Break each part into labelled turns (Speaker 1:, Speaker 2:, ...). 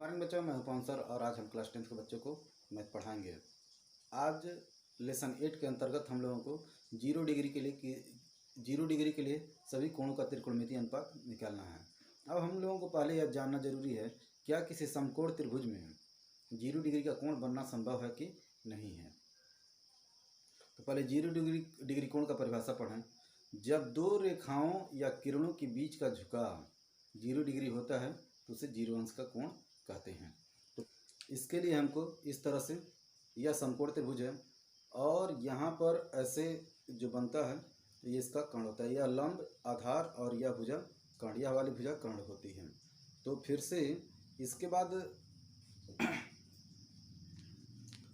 Speaker 1: Morning बच्चों, मैं हूं सर और आज हम क्लास 10th के बच्चों को मैथ पढ़ाएंगे। आज लेसन 8 के अंतर्गत हम लोगों को जीरो डिग्री के लिए सभी कोणों का त्रिकोणमितीय अनुपात निकालना है। अब हम लोगों को पहले यह जानना जरूरी है, क्या किसी समकोण त्रिभुज में 0 डिग्री का कोण बनना संभव है कि नहीं है। तो पहले 0 डिग्री कोण का परिभाषा पढ़ें। जब दो रेखाओं या किरणों के बीच का झुकाव 0 डिग्री होता है तो उसे 0 अंश का कोण कहते हैं। तो इसके लिए हमको इस तरह से यह समकोण त्रिभुज है और यहाँ पर ऐसे जो बनता है तो ये इसका कर्ण होता है। यह लंब आधार और यह भुजा कर्ण, यह वाली भुजा कर्ण होती है। तो फिर से इसके बाद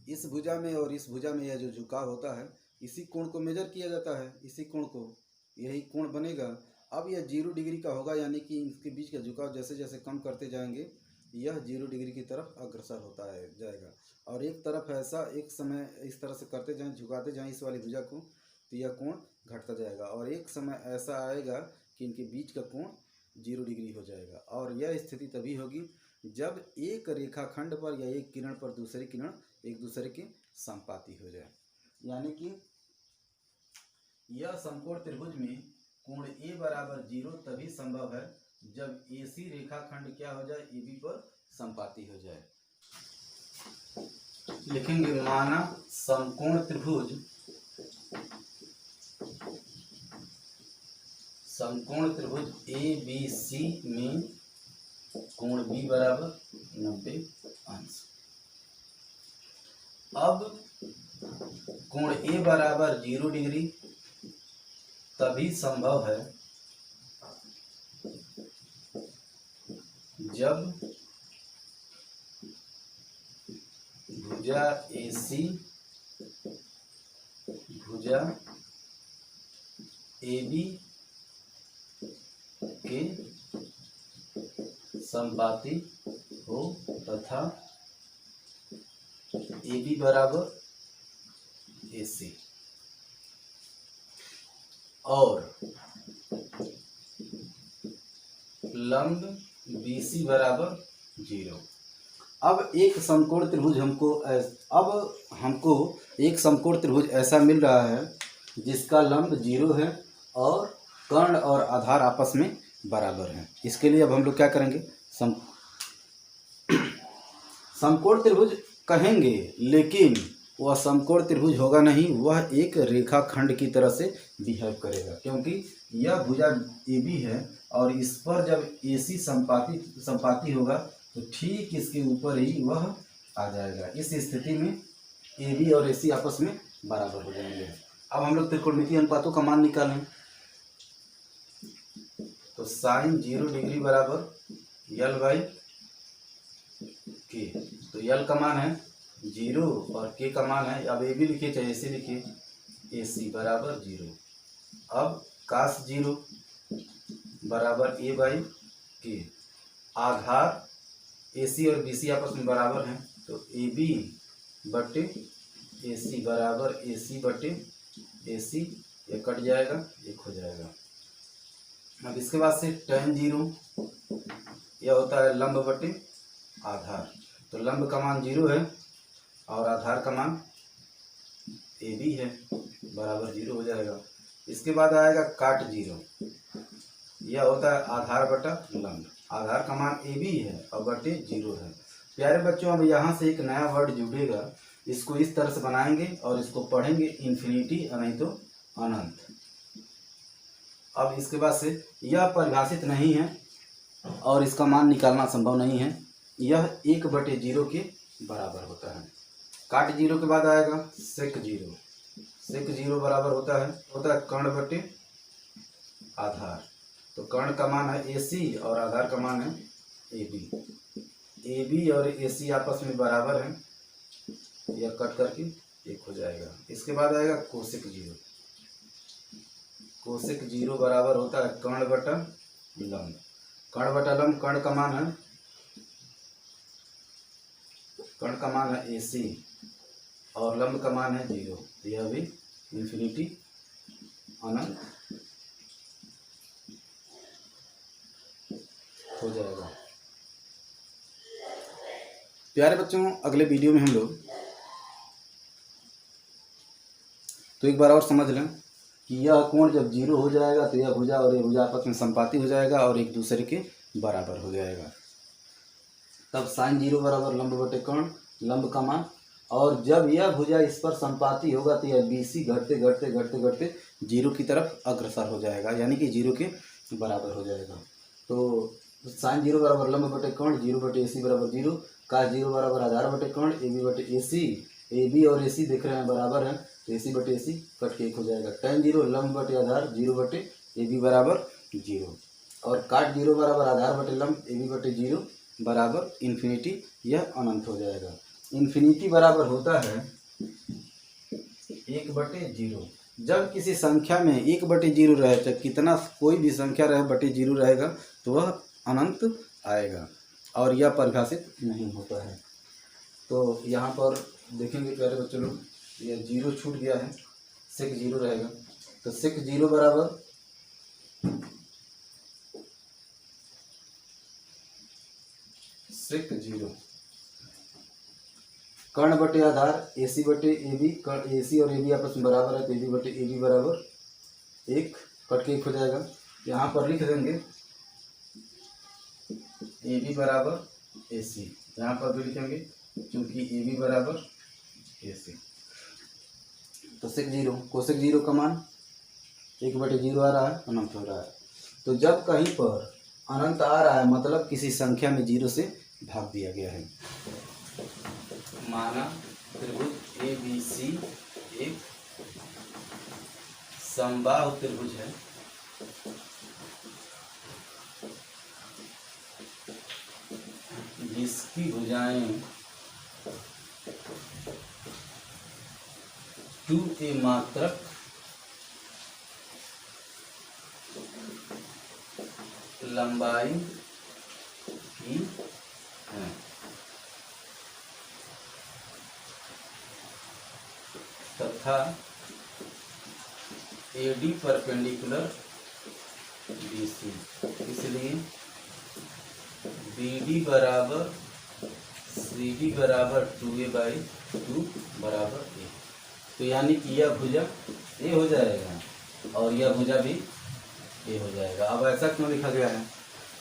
Speaker 1: इस भुजा में और इस भुजा में यह जो झुकाव होता है इसी कोण को मेजर किया जाता है, इसी कोण को, यही कोण बनेगा। अब यह 0 डिग्री का होगा, यानी कि इसके बीच का झुकाव जैसे जैसे कम करते जाएंगे यह 0 डिग्री की तरफ अग्रसर होता है जाएगा। और एक तरफ ऐसा एक समय इस तरह से करते जाएं, झुकाते जाएं इस वाली भुजा को, तो यह कोण घटता जाएगा और एक समय ऐसा आएगा कि इनके बीच का कोण 0 डिग्री हो जाएगा। और यह स्थिति तभी होगी जब एक रेखाखंड पर या एक किरण पर दूसरी किरण एक दूसरे के समानुपाती हो जाए। यानी कि यह समकोण त्रिभुज में कोण A बराबर 0 तभी संभव है जब AC रेखाखंड क्या हो जाए, AB पर समानुपाती हो जाए। लिखेंगे माना समकोण त्रिभुज ABC में कोण B बराबर 90 अंश। अब कोण A बराबर 0 डिग्री तभी संभव है जब भुजा AC भुजा AB के समानुपाती हो तथा AB बराबर AC और लंब BC बराबर 0। अब हमको एक समकोण त्रिभुज ऐसा मिल रहा है जिसका लंब 0 है और कर्ण और आधार आपस में बराबर हैं। इसके लिए अब हम लोग क्या करेंगे, समकोण त्रिभुज कहेंगे, लेकिन वह समकोण त्रिभुज होगा नहीं, वह एक रेखाखंड की तरह से बिहेव करेगा, क्योंकि यह भुजा AB है और इस पर जब AC समानुपाती होगा तो ठीक इसके ऊपर ही वह आ जाएगा। इस स्थिति में AB और AC आपस में बराबर हो जाएंगे। अब हम लोग त्रिकोणमितीय अनुपातों का मान निकालें। तो साइन 0 डिग्री बराबर L/K। तो L का मान है 0 और K का मान है, अब AB लिखिए चाहे AC लिखिए, AC बराबर 0। अब cos 0 बराबर A/K। आधार AC और BC आपस में बराबर हैं तो AB बटे AC बराबर AC बटे AC, ये कट जाएगा, 1 हो जाएगा। अब इसके बाद से tan 0 यह होता है लंब बटे आधार। तो लंब का मान 0 है और आधार का मान AB है, बराबर 0 हो जाएगा। इसके बाद आएगा काट 0, यह होता है आधार बटा लंब। आधार का मान AB है और बटे 0 है। प्यारे बच्चों, अब यहाँ से एक नया वर्ड जुड़ेगा, इसको इस तरह से बनाएंगे और इसको पढ़ेंगे इन्फिनिटी, नहीं तो अनंत। अब इसके बाद से यह परिभाषित नहीं है और इसका मान निकालना संभव नहीं है, यह 1/0 के बराबर होता है। काट 0 के बाद आएगा सेक 0। सेक 0 बराबर होता है कर्ण बटे आधार। तो कर्ण का मान है AC और आधार का मान है AB। AB और AC आपस में बराबर है, यह कट करके 1 हो जाएगा। इसके बाद आएगा कोसेक 0। कोसेक 0 बराबर होता है कर्ण बटा लंब। कर्ण बटा लंब, कर्ण का मान है AC और लंब का मान है 0। यह भी इन्फिनिटी अनंत हो जाएगा। प्यारे बच्चों, अगले वीडियो में हम लोग तो एक बार और समझ लें कि यह कोण जब जीरो हो जाएगा तो यह भुजा और यह भुजा आपस में संपाती हो जाएगा और एक दूसरे के बराबर हो जाएगा। तब साइन जीरो बराबर लंब बटे कर्ण, लंब का मान। और जब यह भुजा इस पर संपाती होगा तो यह BC घटते घटते घटते घटते जीरो की तरफ अग्रसर हो जाएगा, यानी कि जीरो के बराबर हो जाएगा। तो साइन जीरो बराबर लंब बटे कर्ण, जीरो बटे AC बराबर जीरो, काश जीरो बराबर आधार बटे कर्ण, AB बटे AC, AB और AC देख रहे हैं बराबर है तो AC बटे AC कट के एक हो जाएगा। tan जीरो लंब बटे आधार, जीरो बटे AB बराबर जीरो, और काट जीरो बराबर आधार बटे लंब, AB बटे जीरो बराबर इन्फिनिटी, यह अनंत हो जाएगा। इन्फिनिटी बराबर होता है 1/0। जब किसी संख्या में 1/0 रहे, चाहे कितना कोई भी संख्या रहे बटे जीरो रहेगा तो वह अनंत आएगा, और यह परिभाषित नहीं होता है। तो यहाँ पर देखेंगे प्यारे बच्चों लोग, यह जीरो छूट गया है, सेक जीरो रहेगा। तो सेक जीरो बराबर सेक जीरो कर्ण बटे आधार, AC बटे AB, AC और AB आपस में बराबर है तो AB बटे AB बराबर एक, कट के एक हो जाएगा। यहाँ पर लिख देंगे AB बराबर AC, यहाँ पर भी लिखेंगे क्योंकि AB बराबर AC। तो सेक जीरो, कोसेक जीरो का मान 1/0 आ रहा है, अनंत हो रहा है। तो जब कहीं पर अनंत आ रहा है मतलब किसी संख्या में जीरो से भाग दिया गया है। माना त्रिभुज ABC एक समबाहु त्रिभुज है, जिसकी भुजाएं 2a मात्रक लंबाई की है, तथा AD परपेंडिकुलर BC, इसलिए BD बराबर CD बराबर 2a/2 बराबर a। तो यानी कि यह भुजा a हो जाएगा और यह भुजा भी a हो जाएगा। अब ऐसा क्यों लिखा गया है?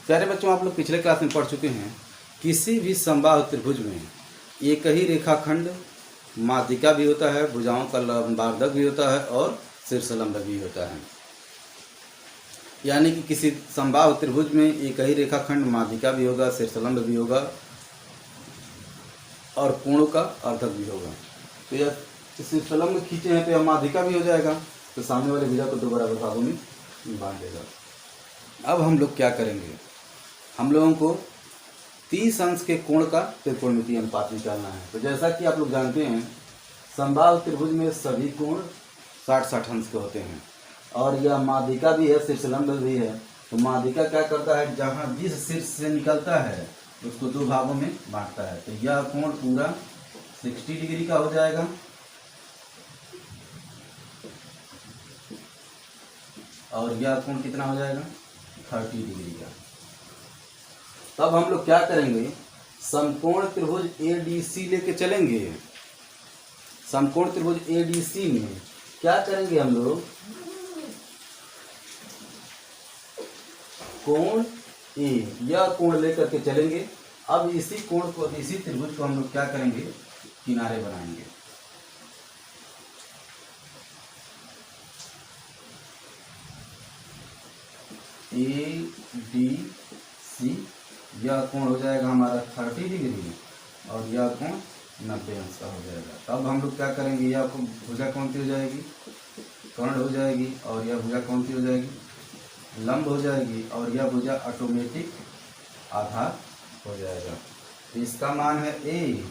Speaker 1: प्यारे बच्चों, आप लोग पिछले क्लास में पढ़ चुके हैं, किसी भी समबाहु त्रिभुज में एक ही रेखाखंड माध्यिका भी होता है, भुजाओं का लंबार्धक भी होता है और शीर्षलंब भी होता है। यानी कि किसी समबाहु त्रिभुज में एक ही रेखाखंड माध्यिका भी होगा, शीर्षलंब भी होगा और कोणों का अर्धक भी होगा। तो यह शीर्षलंब खींचे हैं तो यह माध्यिका भी हो जाएगा, तो सामने वाले भुजा को दो बराबर भागों में बांट देगा। अब हम लोग क्या करेंगे, हम लोगों को 30 अंश के कोण का त्रिकोणमितीय अनुपात निकालना है। तो जैसा कि आप लोग जानते हैं, समबाहु त्रिभुज में सभी कोण 60-60 अंश के होते हैं और यह माध्यिका भी है, शीर्षलंब भी है। तो माध्यिका क्या करता है, जहाँ जिस शीर्ष से निकलता है उसको दो भागों में बांटता है। तो यह कोण पूरा 60 डिग्री का हो जाएगा और यह कोण कितना हो जाएगा, 30 डिग्री का। तब हम लोग क्या करेंगे, समकोण त्रिभुज ADC लेके चलेंगे। समकोण त्रिभुज ADC में क्या करेंगे हम लोग, कोण A, यह कोण लेकर के चलेंगे। अब इसी कोण को, इसी त्रिभुज को हम लोग क्या करेंगे, किनारे बनाएंगे। ADC, यह कोण हो जाएगा हमारा 30 डिग्री और यह कोण 90 अंश का हो जाएगा। तब हम लोग क्या करेंगे, यह भुजा कौन सी हो जाएगी, कर्ण हो जाएगी, और यह भुजा कौन सी हो जाएगी, लंब हो जाएगी, और यह भुजा ऑटोमेटिक आधार हो जाएगा। तो इसका मान है A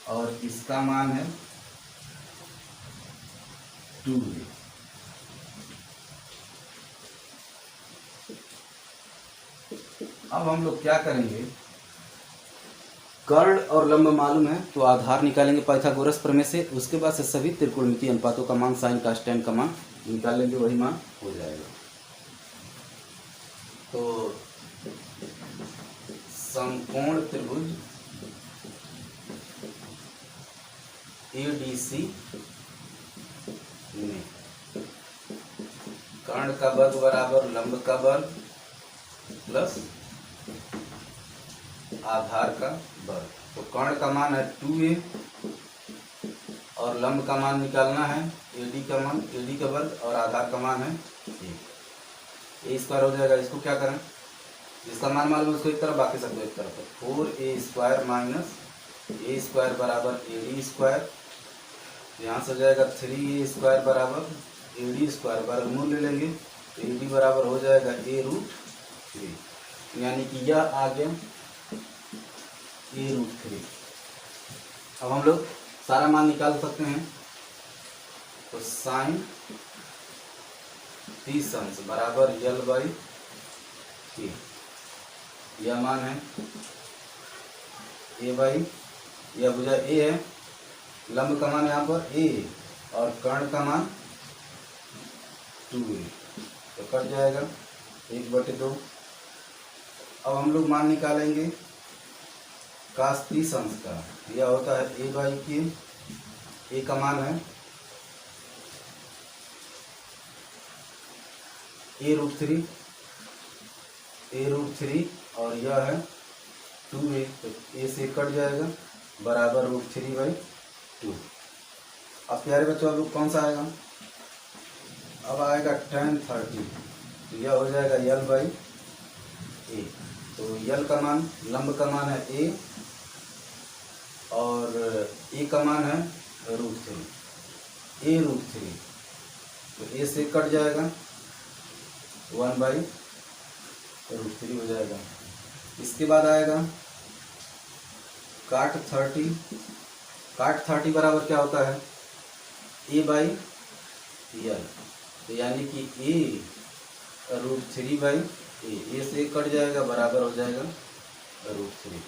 Speaker 1: और इसका मान है 2A। अब हम लोग क्या करेंगे, कर्ण और लंब मालूम है तो आधार निकालेंगे पाइथागोरस प्रमेय से। उसके बाद से सभी त्रिकोणमितीय अनुपातों का मान, साइन का tan का मान निकाल लेंगे, वही मान हो जाएगा। तो समकोण त्रिभुज ADC में कर्ण का वर्ग बराबर लंब का वर्ग प्लस आधार का वर्ग। तो कर्ण का मान है 2a और लंब का मान निकालना है AD का मान, AD का वर्ग, और आधार का मान है a स्क्वायर हो जाएगा। इसको क्या करें, जिसका मान मालूम है उसको एक तरफ, बाकी सबको एक तरफ। 4a square minus a square बराबर AD स्क्वायर। यहाँ से हो जाएगा 3a स्क्वायर बराबर AD स्क्वायर, वर्गमूल ले लेंगे तो AD बराबर हो जाएगा a√3, यानी कि यह आ गया a√3। अब हम लोग सारा मान निकाल सकते हैं। तो साइन 30 अंश बराबर L/K, यह मान है a/, यह भुजा a है, लंब का मान यहाँ पर a और कर्ण का मान 2a, तो कट जाएगा 1/2। अब हम लोग मान निकालेंगे cos 30 अंश का, यह होता है a/K, a का मान है a√3 और यह है 2a, तो a से कट जाएगा बराबर √3/2। अब प्यारे बच्चों अब कौन सा आएगा, अब आएगा tan 30, तो यह हो जाएगा L/A। तो L का मान, लंब का मान है a और a का मान है √3, a√3, तो a से कट जाएगा 1/√3 हो जाएगा। इसके बाद आएगा cot 30 बराबर क्या होता है a/L, तो यानी कि a√3/a, a से कट जाएगा बराबर हो जाएगा √3।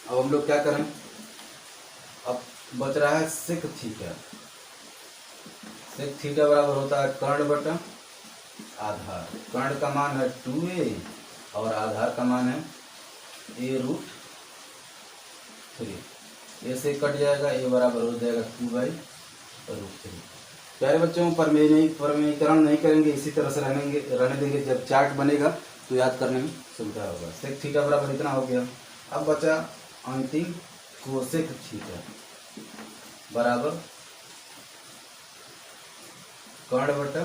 Speaker 1: अब हम लोग क्या करें, अब बच रहा है sec थीटा। sec थीटा बराबर होता है कर्ण बटा आधार। कर्ण का मान है 2a और आधार का मान है a√3, a से कट जाएगा, a बराबर हो जाएगा 2/√3। प्यारे बच्चों, परमेयीकरण नहीं करेंगे, इसी तरह से रहने देंगे। जब चार्ट बनेगा तो याद करने में सुविधा होगा। सेक थीटा बराबर इतना हो गया। अब बचा अंतिम कोसेक थीटा बराबर कर्ण बटा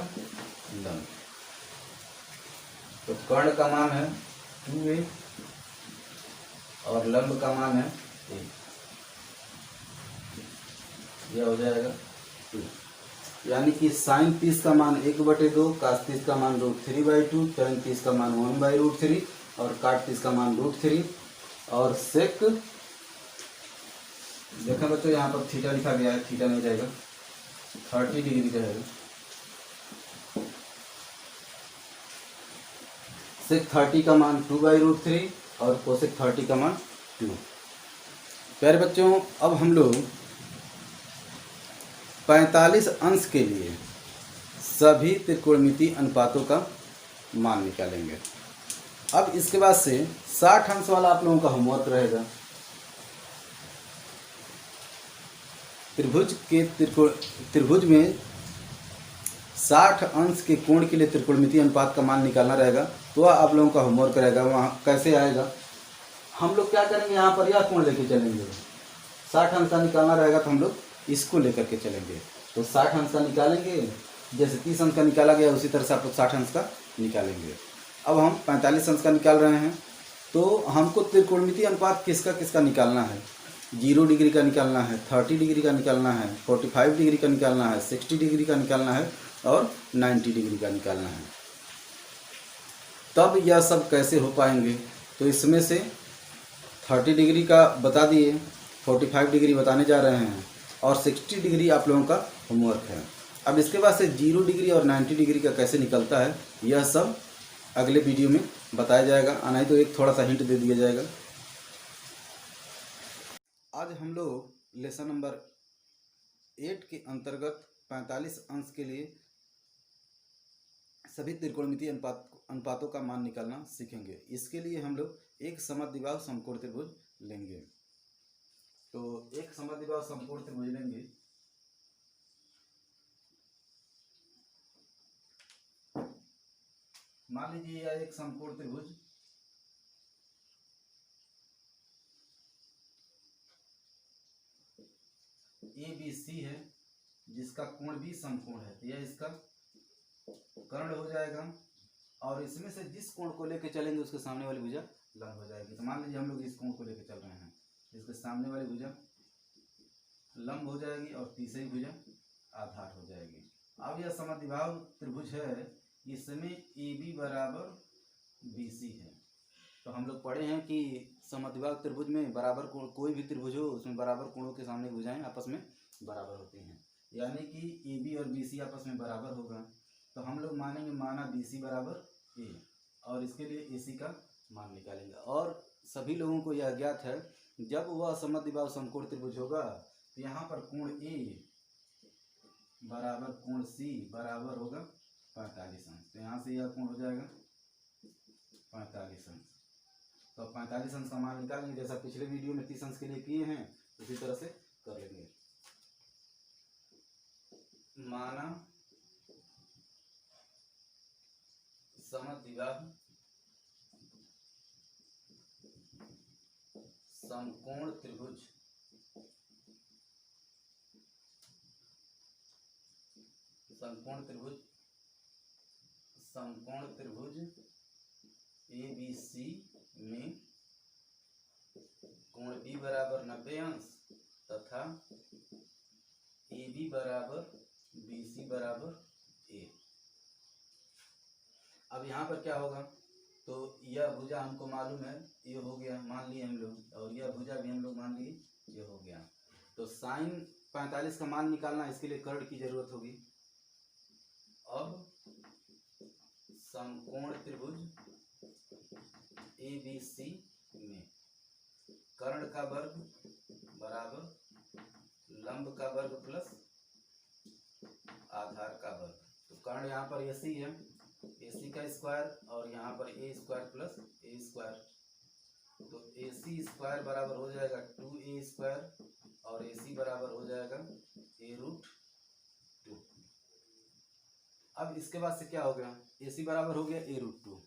Speaker 1: लंब। तो कर्ण का मान है 2a और लंब का मान है a, यह हो जाएगा 2, यानी कि साइन 30 का मान 1/2, कास 30 का मान √3/2, tan 30 का मान 1/√3 और काट 30 का मान √3 और सेक, देखा बच्चों यहाँ पर थीटा लिखा गया है, थीटा नहीं रहेगा, 30 डिग्री रहेगा। सेक 30 का मान 2/√3 और कोसेक 30 का मान 2। प्यारे बच्चों, अब हम लोग 45 अंश के लिए सभी त्रिकोणमितीय अनुपातों का मान निकालेंगे। अब इसके बाद से 60 अंश वाला आप लोगों का होमवर्क रहेगा। त्रिभुज में 60 अंश के कोण के लिए त्रिकोणमितीय अनुपात का मान निकालना रहेगा, तो आप लोगों का होमवर्क रहेगा। वहाँ कैसे आएगा, हम लोग क्या करेंगे, यहाँ पर यह कोण लेके चलेंगे। 60 अंश का निकालना रहेगा तो हम लोग इसको लेकर के चलेंगे। तो 60 अंश का निकालेंगे, जैसे 30 अंश का निकाला गया उसी तरह से आप लोग 60 अंश का निकालेंगे। अब हम 45 अंश का निकाल रहे हैं, तो हमको त्रिकोणमितीय अनुपात किसका किसका निकालना है। 0 डिग्री का निकालना है, 30 डिग्री का निकालना है, 45 डिग्री का निकालना है, 60 डिग्री का निकालना है और 90 डिग्री का निकालना है। तब यह सब कैसे हो पाएंगे, तो इसमें से 30 डिग्री का बता दिए, 45 डिग्री बताने जा रहे हैं और 60 डिग्री आप लोगों का होमवर्क है। अब इसके बाद से 0 डिग्री और 90 डिग्री का कैसे निकलता है, यह सब अगले वीडियो में बताया जाएगा, नहीं तो एक थोड़ा सा हिंट दे दिया जाएगा। आज हम लोग लेसन नंबर 8 के अंतर्गत 45 अंश के लिए सभी त्रिकोणमितीय अनुपातों का मान निकालना सीखेंगे। इसके लिए हम लोग एक समद्विबाहु समकोण त्रिभुज लेंगे। तो एक समद्विबाहु समकोण त्रिभुज लेंगे। मान लीजिए यह एक समकोण त्रिभुज ABC है जिसका कोण भी समकोण है, तो यह इसका कर्ण हो जाएगा और इसमें से जिस कोण को लेकर चलेंगे उसके सामने वाली भुजा लंब हो जाएगी। तो मान लीजिए हम लोग इस कोण को लेकर चल रहे हैं, इसके सामने वाली भुजा लंब हो जाएगी और तीसरी भुजा आधार हो जाएगी। अब यह समद्विबाहु त्रिभुज है, इसमें AB बराबर BC है। तो हम लोग पढ़े हैं कि समद्विबाहु त्रिभुज में बराबर कोण, कोई भी त्रिभुज हो उसमें बराबर कोणों के सामने भुजाएं आपस में बराबर होती हैं, यानी कि AB और BC आपस में बराबर होगा। तो हम लोग मानेंगे माना BC बराबर A और इसके लिए AC का मान निकालेंगे। और सभी लोगों को यह ज्ञात है जब वह समद्विबाहु समकोण त्रिभुज होगा तो यहाँ पर कोण A बराबर कोण C बराबर होगा 45 अंश। तो यहाँ से यह कोण हो जाएगा 45 अंश। तो 45 अंश का मान निकालेंगे, जैसा पिछले वीडियो में 30 अंश के लिए किए हैं उसी तरह से कर लेंगे। माना समद्विबाहु समकोण त्रिभुज समकोण त्रिभुज ABC में कोण B बराबर 90 अंश तथा AB बराबर BC बराबर A। अब यहाँ पर क्या होगा, तो यह भुजा हमको मालूम है ये हो गया, मान लिए हम लोग, और यह भुजा भी हम लोग मान लिए ये हो गया। तो साइन 45 का मान निकालना, इसके लिए कर्ण की जरूरत होगी। अब समकोण त्रिभुज ABC में कर्ण का वर्ग बराबर लंब का वर्ग प्लस आधार का वर्ग। तो कर्ण यहाँ पर AC है, AC का स्क्वायर और यहाँ पर A square plus A square. तो AC स्क्वायर बराबर हो जाएगा 2A स्क्वायर और AC बराबर हो जाएगा A√2। अब इसके बाद से क्या हो गया, AC बराबर हो गया A√2।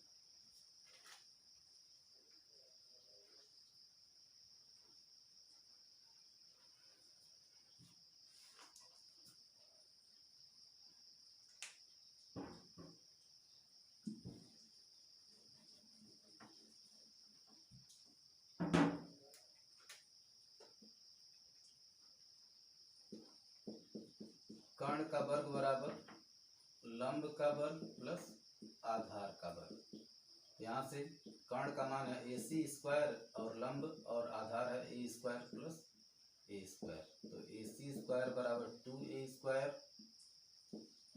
Speaker 1: कर्ण का वर्ग बराबर लंब का वर्ग प्लस आधार का वर्ग। यहाँ से कर्ण का मान है AC स्क्वायर और लंब और आधार है A square plus A square. तो AC स्क्वायर बराबर 2A स्क्वायर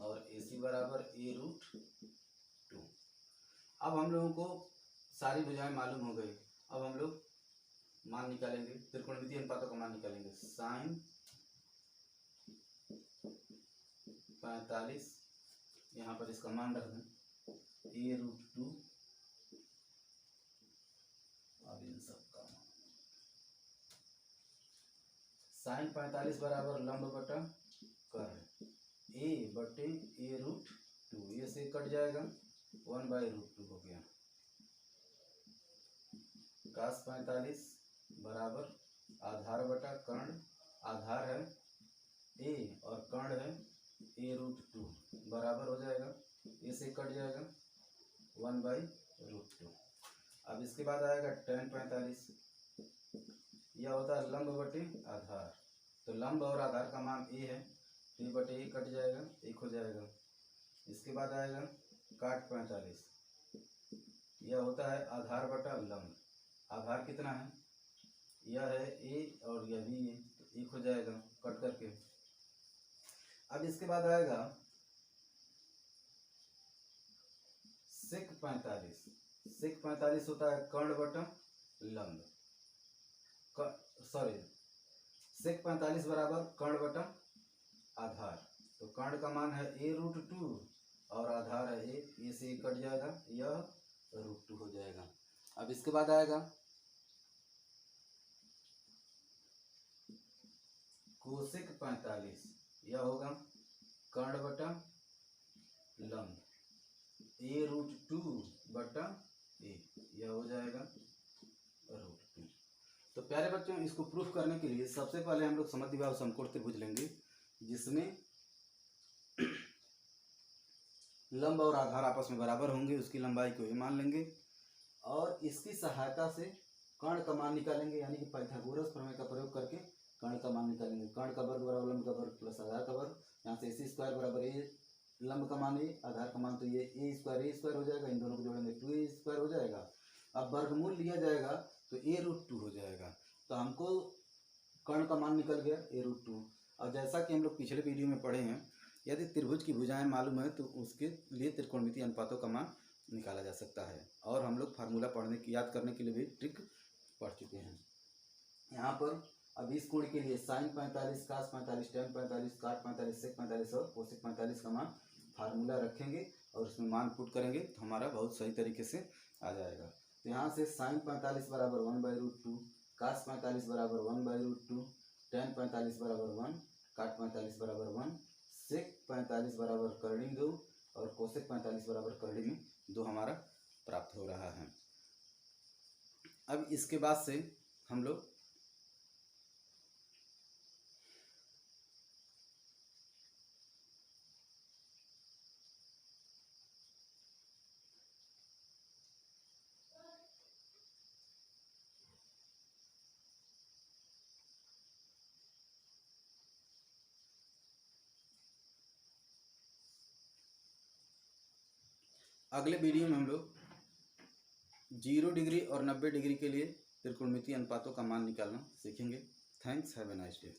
Speaker 1: और AC बराबर A√2। अब हम लोगों को सारी भुजाएं मालूम हो गई। अब हम लोग मान निकालेंगे, त्रिकोणमितीय अनुपातों का मान निकालेंगे। साइन 45 यहाँ पर इसका मान रख दें A√2, अब इन सब का मान साइन 45 बराबर लंब बटा कर्ण A बटे A√2, ये से कट जाएगा 1/√2 हो गया। कास 45 बराबर आधार बटा कर्ण, आधार है A और कर्ण है A√2 बराबर हो जाएगा, ये से कट जाएगा 1/√2। अब इसके बाद आएगा tan 45, यह होता है लंब बटे आधार। तो लंब और आधार का मान A है, तो ये बटे A कट जाएगा, 1 हो जाएगा। इसके बाद आएगा काट 45, यह होता है आधार बटा लंब। आधार कितना है, यह है A और यह भी A, तो 1 हो जाएगा कट करके। अब इसके बाद आएगा सेक 45। सेक 45 होता है कर्ण बटा लंब, सॉरी सेक 45 बराबर कर्ण बटा आधार। तो कर्ण का मान है A√2 और आधार है A, ये से कट जाएगा, यह √2 हो जाएगा। अब इसके बाद आएगा कोसेक 45 यह होगा कर्ण बटा लंब a√2/a, यह हो जाएगा √2। तो प्यारे बच्चों, इसको प्रूफ करने के लिए सबसे पहले हम लोग समद्विबाहु समकोण त्रिभुज लेंगे, जिसमें लंब और आधार आपस में बराबर होंगे, उसकी लंबाई को a मान लेंगे और इसकी सहायता से कर्ण का मान निकालेंगे, यानी कि पाइथागोरस प्रमेय का प्रयोग करके कर्ण का मान निकालेंगे। कर्ण का वर्ग बराबर लंब का वर्ग प्लस आधार का वर्ग, यहाँ से AC स्क्वायर बराबर a, लंब का मान a, आधार का मान तो ये a स्क्वायर हो जाएगा, इन दोनों को जोड़ेंगे 2a स्क्वायर हो जाएगा। अब वर्गमूल लिया जाएगा तो a√2 हो जाएगा। तो हमको कर्ण का मान निकल गया a√2। और जैसा कि हम लोग पिछले वीडियो में पढ़े हैं, यदि त्रिभुज की भुजाएं मालूम है तो उसके लिए त्रिकोणमितीय अनुपातों का मान निकाला जा सकता है। और हम लोग फार्मूला याद करने के लिए भी ट्रिक पढ़ चुके हैं। यहाँ पर अब इस कोण के लिए sin 45, cos 45, tan 45, cot 45, sec 45 और cosec 45 का मान फार्मूला रखेंगे और उसमें मान पुट करेंगे तो हमारा बहुत सही तरीके से आ जाएगा। तो यहाँ से sin 45 बराबर 1/√2, cos 45 बराबर 1/√2, tan 45 बराबर 1, cot 45 बराबर 1, sec 45 बराबर करड़ी 2 और cosec 45 बराबर करड़ी 2 हमारा प्राप्त हो रहा है। अब इसके बाद से हम लोग अगले वीडियो में हम लोग 0 डिग्री और 90 डिग्री के लिए त्रिकोणमितीय अनुपातों का मान निकालना सीखेंगे। Thanks, have a nice day.